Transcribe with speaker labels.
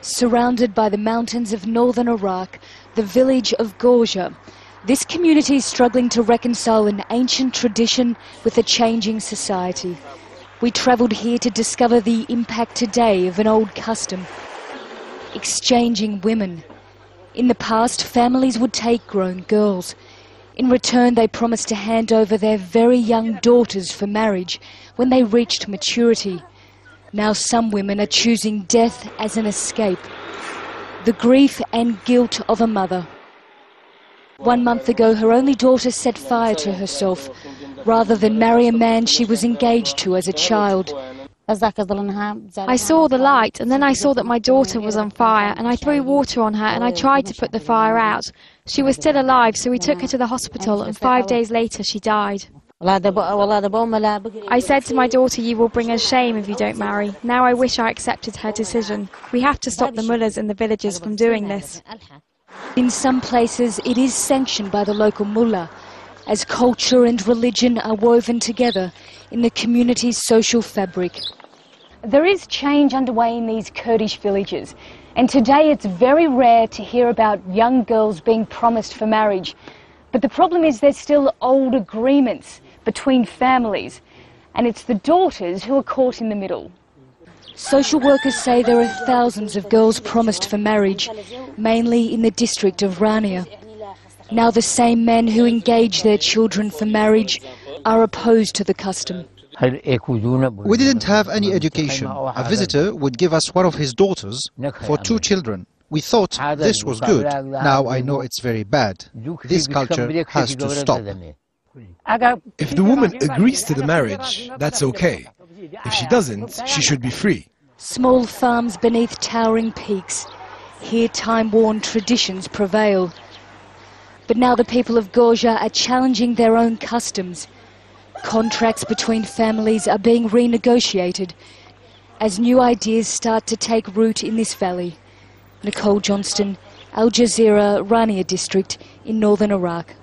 Speaker 1: Surrounded by the mountains of northern Iraq, the village of Gorja, this community is struggling to reconcile an ancient tradition with a changing society. We travelled here to discover the impact today of an old custom: exchanging women. In the past, families would take grown girls. In return, they promised to hand over their very young daughters for marriage when they reached maturity. Now some women are choosing death as an escape. The grief and guilt of a mother. 1 month ago, her only daughter set fire to herself rather than marry a man she was engaged to as a child.
Speaker 2: I saw the light, and then I saw that my daughter was on fire, and I threw water on her and I tried to put the fire out. She was still alive, so we took her to the hospital, and 5 days later she died. I said to my daughter, "You will bring us shame if you don't marry." Now I wish I accepted her decision. We have to stop the mullahs in the villages from doing this.
Speaker 1: In some places it is sanctioned by the local mullah, as culture and religion are woven together in the community's social fabric. There is change underway in these Kurdish villages, and today it's very rare to hear about young girls being promised for marriage. But the problem is there's still old agreements between families, and it's the daughters who are caught in the middle. Social workers say there are thousands of girls promised for marriage, mainly in the district of Rania. Now the same men who engage their children for marriage are opposed to the custom.
Speaker 3: We didn't have any education. A visitor would give us one of his daughters for 2 children. We thought this was good. Now I know it's very bad. This culture has to stop.
Speaker 4: If the woman agrees to the marriage, that's okay. If she doesn't, she should be free.
Speaker 1: Small farms beneath towering peaks. Here time-worn traditions prevail. But now the people of Gorja are challenging their own customs. Contracts between families are being renegotiated as new ideas start to take root in this valley. Nicole Johnston, Al Jazeera, Rania district in northern Iraq.